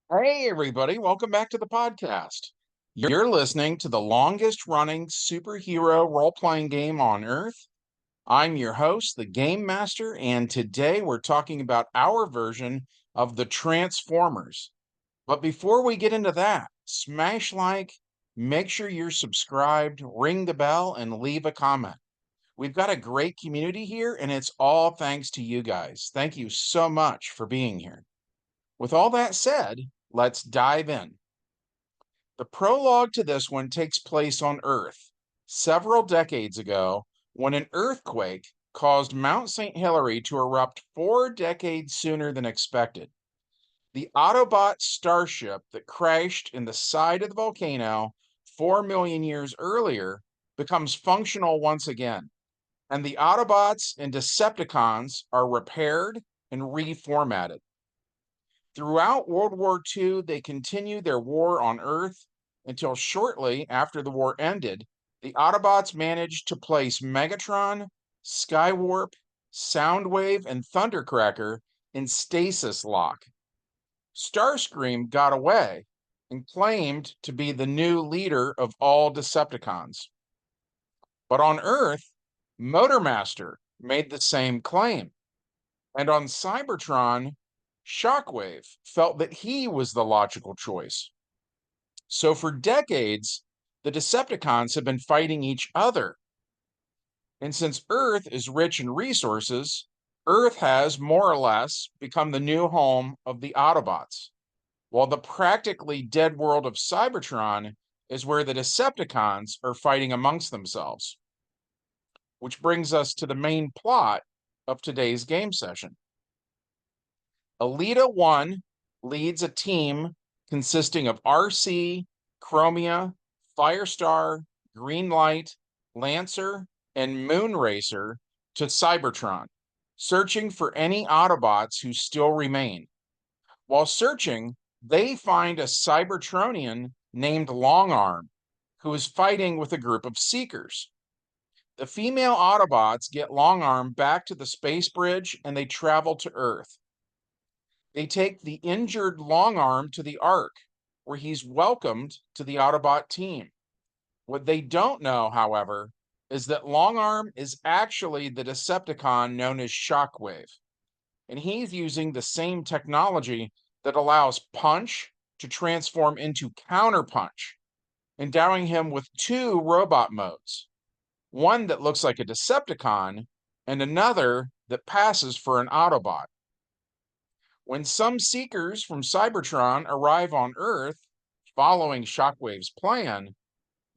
Hey, everybody, welcome back to the podcast. You're listening to the longest running superhero role playing game on Earth. I'm your host, the Game Master, and today we're talking about our version of the Transformers. But before we get into that, smash like, make sure you're subscribed, ring the bell, and leave a comment. We've got a great community here, and it's all thanks to you guys. Thank you so much for being here. With all that said, let's dive in. The prologue to this one takes place on Earth several decades ago when an earthquake caused Mount St. Hilary to erupt 4 decades sooner than expected. The Autobot starship that crashed in the side of the volcano 4 million years earlier becomes functional once again, and the Autobots and Decepticons are repaired and reformatted. Throughout World War II, they continued their war on Earth until shortly after the war ended, the Autobots managed to place Megatron, Skywarp, Soundwave, and Thundercracker in stasis lock. Starscream got away and claimed to be the new leader of all Decepticons. But on Earth, Motormaster made the same claim. And on Cybertron, Shockwave felt that he was the logical choice. So for decades, the Decepticons have been fighting each other. And since Earth is rich in resources, Earth has more or less become the new home of the Autobots, while the practically dead world of Cybertron is where the Decepticons are fighting amongst themselves. Which brings us to the main plot of today's game session. Elita 1 leads a team consisting of RC, Chromia, Firestar, Greenlight, Lancer, and Moonracer to Cybertron, searching for any Autobots who still remain. While searching, they find a Cybertronian named Longarm, who is fighting with a group of Seekers. The female Autobots get Longarm back to the space bridge and they travel to Earth. They take the injured Longarm to the Ark, where he's welcomed to the Autobot team. What they don't know, however, is that Longarm is actually the Decepticon known as Shockwave, and he's using the same technology that allows Punch to transform into Counterpunch, endowing him with two robot modes, one that looks like a Decepticon and another that passes for an Autobot. When some Seekers from Cybertron arrive on Earth, following Shockwave's plan,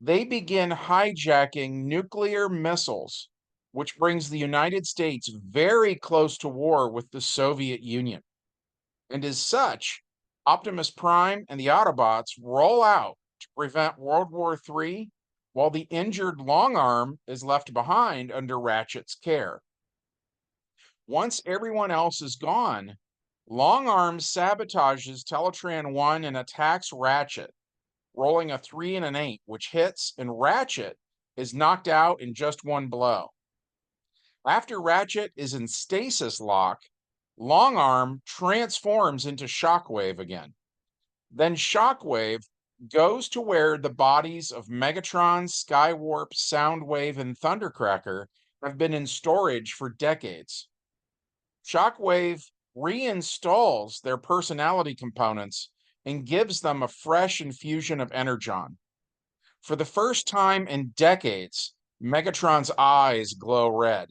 they begin hijacking nuclear missiles, which brings the United States very close to war with the Soviet Union. And as such, Optimus Prime and the Autobots roll out to prevent World War III, while the injured Longarm is left behind under Ratchet's care. Once everyone else is gone, Longarm sabotages Teletran 1 and attacks Ratchet, rolling a 3 and an 8, which hits, and Ratchet is knocked out in just one blow. After Ratchet is in stasis lock, Longarm transforms into Shockwave again. Then Shockwave goes to where the bodies of Megatron, Skywarp, Soundwave, and Thundercracker have been in storage for decades. Shockwave reinstalls their personality components and gives them a fresh infusion of energon. For the first time in decades, Megatron's eyes glow red.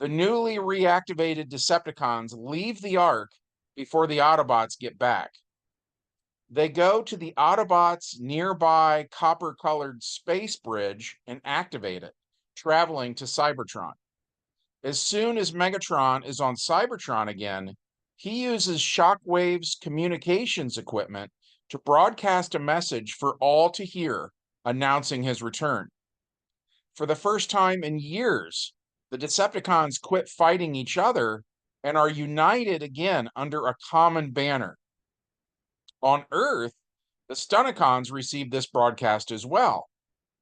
The newly reactivated Decepticons leave the Ark before the Autobots get back. They go to the Autobots' nearby copper-colored space bridge and activate it, traveling to Cybertron. As soon as Megatron is on Cybertron again, he uses Shockwave's communications equipment to broadcast a message for all to hear, announcing his return. For the first time in years, the Decepticons quit fighting each other and are united again under a common banner. On Earth, the Stunicons receive this broadcast as well,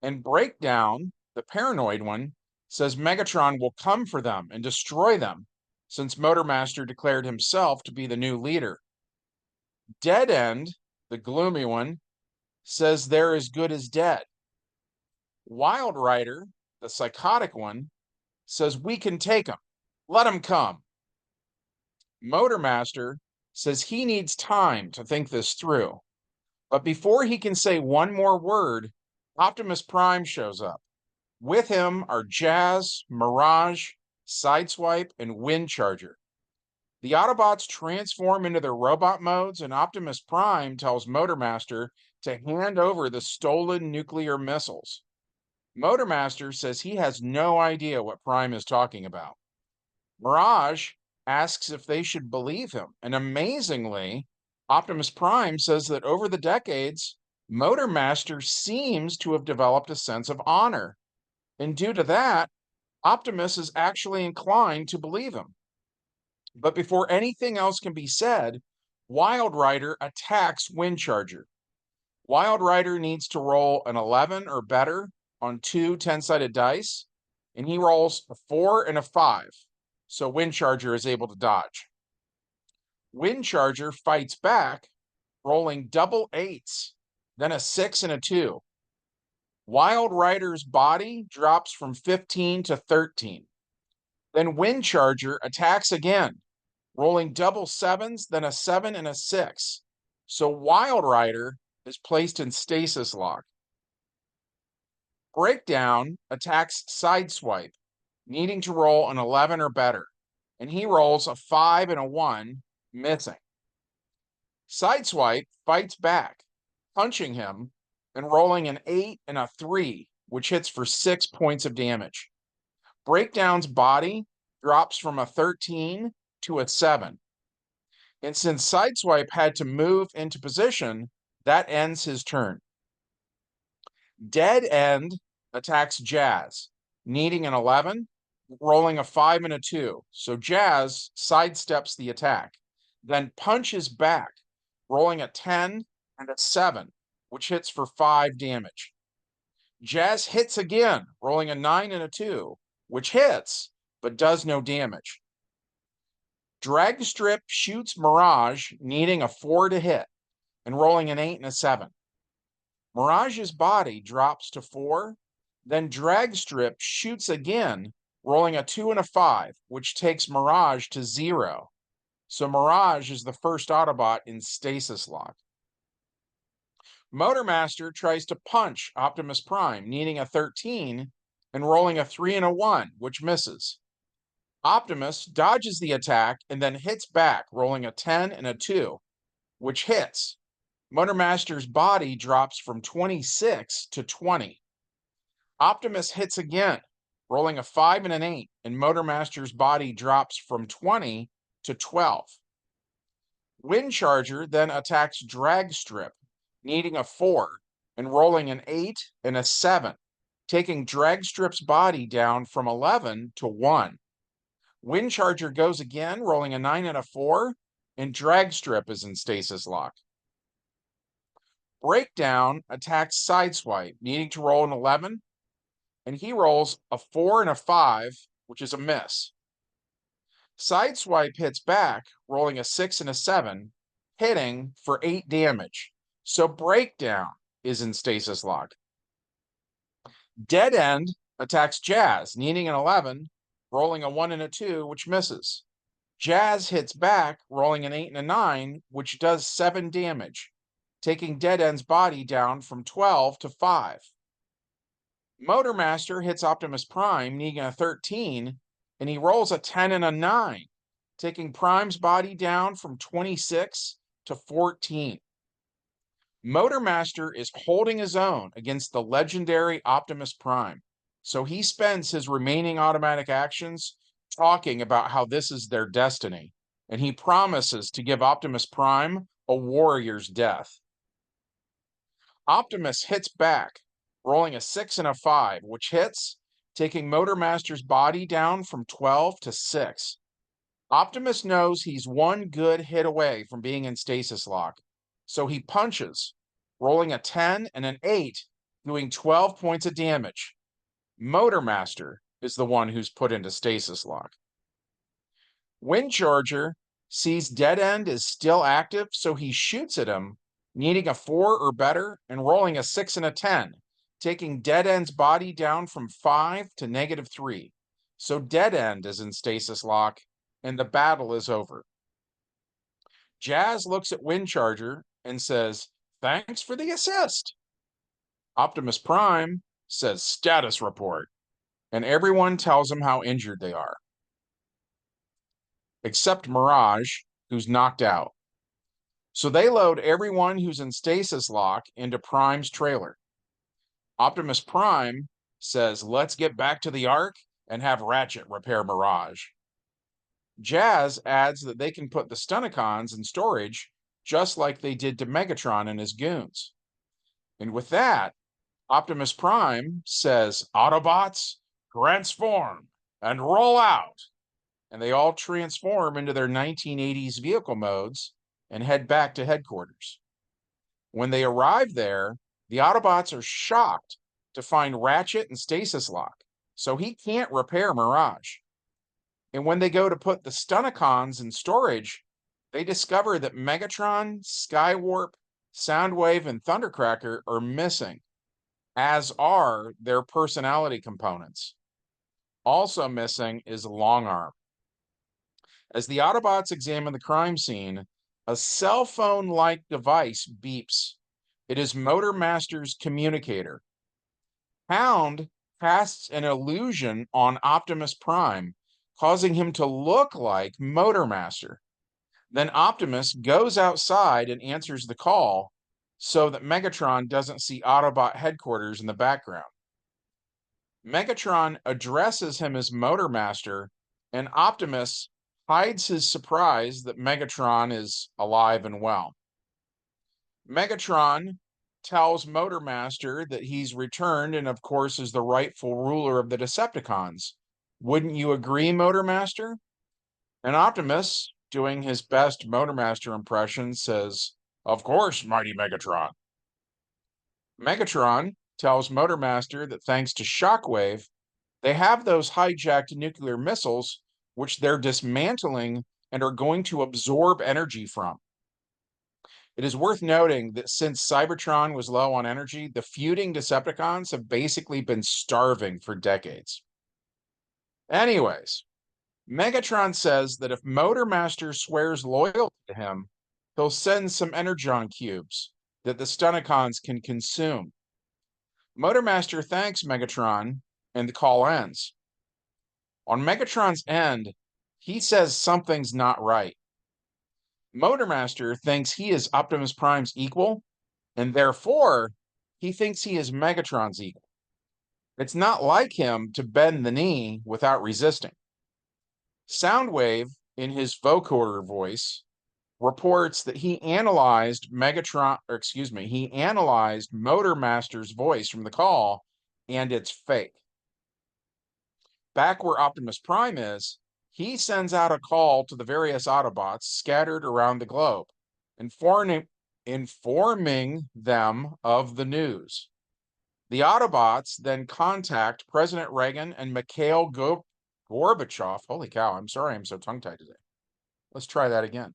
and Breakdown, the paranoid one, says Megatron will come for them and destroy them, since Motormaster declared himself to be the new leader. Dead End, the gloomy one, says they're as good as dead. Wild Rider, the psychotic one, says we can take 'em. Let 'em come. Motormaster says he needs time to think this through. But before he can say one more word, Optimus Prime shows up. With him are Jazz, Mirage, Sideswipe, and Windcharger. The Autobots transform into their robot modes, and Optimus Prime tells Motormaster to hand over the stolen nuclear missiles. Motormaster says he has no idea what Prime is talking about. Mirage asks if they should believe him, and amazingly, Optimus Prime says that over the decades, Motormaster seems to have developed a sense of honor, and due to that, Optimus is actually inclined to believe him. But before anything else can be said, Wild Rider attacks Windcharger. Wild Rider needs to roll an 11 or better on two 10-sided dice, and he rolls a 4 and a 5, so Windcharger is able to dodge. Windcharger fights back, rolling double 8s, then a 6 and a 2. Wild Rider's body drops from 15 to 13. Then Windcharger attacks again, rolling double 7s, then a 7 and a 6. So Wild Rider is placed in stasis lock. Breakdown attacks Sideswipe, needing to roll an 11 or better, and he rolls a 5 and a 1, missing. Sideswipe fights back, punching him and rolling an 8 and a 3, which hits for 6 points of damage. Breakdown's body drops from a 13 to a 7. And since Sideswipe had to move into position, that ends his turn. Dead End attacks Jazz, needing an 11, rolling a 5 and a 2. So Jazz sidesteps the attack, then punches back, rolling a 10 and a 7, which hits for 5 damage. Jazz hits again, rolling a 9 and a 2, which hits, but does no damage. Dragstrip shoots Mirage, needing a 4 to hit, and rolling an 8 and a 7. Mirage's body drops to 4, then Dragstrip shoots again, rolling a 2 and a 5, which takes Mirage to 0. So Mirage is the first Autobot in stasis lock. Motormaster tries to punch Optimus Prime, needing a 13 and rolling a 3 and a 1, which misses. Optimus dodges the attack and then hits back, rolling a 10 and a 2, which hits. Motormaster's body drops from 26 to 20. Optimus hits again, rolling a 5 and an 8, and Motormaster's body drops from 20 to 12. Windcharger then attacks Dragstrip, needing a 4 and rolling an 8 and a 7, taking Dragstrip's body down from 11 to 1. Windcharger goes again, rolling a 9 and a 4, and Dragstrip is in stasis lock. Breakdown attacks Sideswipe, needing to roll an 11, and he rolls a 4 and a 5, which is a miss. Sideswipe hits back, rolling a 6 and a 7, hitting for 8 damage. So Breakdown is in stasis lock. Dead End attacks Jazz, needing an 11, rolling a 1 and a 2, which misses. Jazz hits back, rolling an 8 and a 9, which does 7 damage, taking Dead End's body down from 12 to 5. Motormaster hits Optimus Prime, needing a 13, and he rolls a 10 and a 9, taking Prime's body down from 26 to 14. Motormaster is holding his own against the legendary Optimus Prime, so he spends his remaining automatic actions talking about how this is their destiny, and he promises to give Optimus Prime a warrior's death. Optimus hits back, rolling a 6 and a 5, which hits, taking Motormaster's body down from 12 to 6. Optimus knows he's one good hit away from being in stasis lock, so he punches, rolling a 10 and an 8, doing 12 points of damage. Motormaster is the one who's put into stasis lock. Windcharger sees Dead End is still active, so he shoots at him, needing a 4 or better and rolling a 6 and a 10, taking Dead End's body down from 5 to -3. So Dead End is in stasis lock, and the battle is over. Jazz looks at Windcharger and says, "Thanks for the assist." Optimus Prime says, "Status report," and everyone tells him how injured they are, except Mirage, who's knocked out. So they load everyone who's in stasis lock into Prime's trailer. Optimus Prime says, "Let's get back to the Ark and have Ratchet repair Mirage." Jazz adds that they can put the Stunticons in storage just like they did to Megatron and his goons. And with that, Optimus Prime says, "Autobots, transform and roll out." And they all transform into their 1980s vehicle modes and head back to headquarters. When they arrive there, the Autobots are shocked to find Ratchet in stasis lock, so he can't repair Mirage. And when they go to put the Stunticons in storage, they discover that Megatron, Skywarp, Soundwave, and Thundercracker are missing, as are their personality components. Also missing is Longarm. As the Autobots examine the crime scene, a cell phone-like device beeps. It is Motormaster's communicator. Hound casts an illusion on Optimus Prime, causing him to look like Motormaster. Then Optimus goes outside and answers the call so that Megatron doesn't see Autobot headquarters in the background. Megatron addresses him as Motormaster, and Optimus hides his surprise that Megatron is alive and well. Megatron tells Motormaster that he's returned and, of course, is the rightful ruler of the Decepticons. Wouldn't you agree, Motormaster? And Optimus, doing his best Motormaster impression, says, "Of course, mighty Megatron." Megatron tells Motormaster that thanks to Shockwave, they have those hijacked nuclear missiles, which they're dismantling and are going to absorb energy from. It is worth noting that since Cybertron was low on energy, the feuding Decepticons have basically been starving for decades. Anyways, Megatron says that if Motormaster swears loyalty to him, he'll send some Energon cubes that the Stunticons can consume. Motormaster thanks Megatron, and the call ends. On Megatron's end, he says something's not right. Motormaster thinks he is Optimus Prime's equal, and therefore, he thinks he is Megatron's equal. It's not like him to bend the knee without resisting. Soundwave, in his vocoder voice, reports that he analyzed Motormaster's voice from the call, and it's fake. Back where Optimus Prime is, he sends out a call to the various Autobots scattered around the globe, informing them of the news. The Autobots then contact President Reagan and Mikhail Gorbachev. Holy cow, I'm sorry I'm so tongue-tied today. Let's try that again.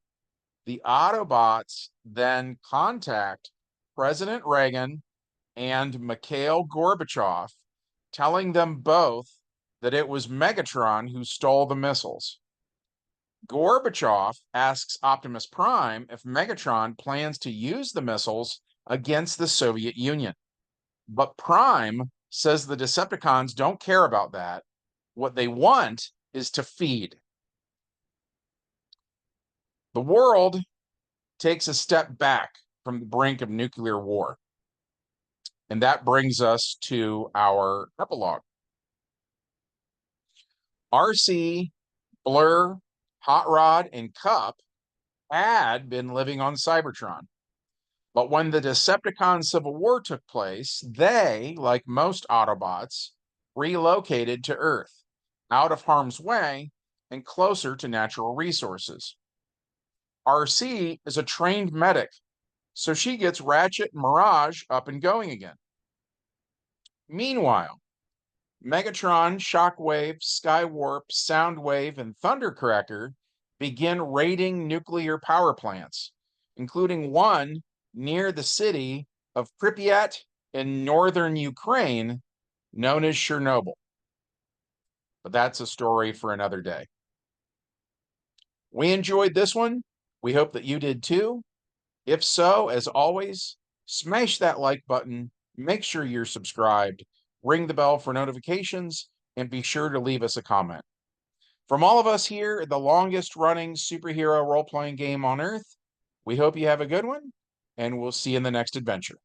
The Autobots then contact President Reagan and Mikhail Gorbachev, telling them both that it was Megatron who stole the missiles. Gorbachev asks Optimus Prime if Megatron plans to use the missiles against the Soviet Union. But Prime says the Decepticons don't care about that. What they want is to feed. The world takes a step back from the brink of nuclear war. And that brings us to our epilogue. RC, Blur, Hot Rod, and Cup had been living on Cybertron. But when the Decepticon Civil War took place, they, like most Autobots, relocated to Earth, out of harm's way and closer to natural resources. RC is a trained medic, so she gets Ratchet and Mirage up and going again. Meanwhile, Megatron, Shockwave, Skywarp, Soundwave, and Thundercracker begin raiding nuclear power plants, including one near the city of Pripyat in northern Ukraine, known as Chernobyl. But that's a story for another day. We enjoyed this one. We hope that you did too. If so, as always, smash that like button, make sure you're subscribed, ring the bell for notifications, and be sure to leave us a comment. From all of us here at the longest running superhero role-playing game on Earth, we hope you have a good one, and we'll see you in the next adventure.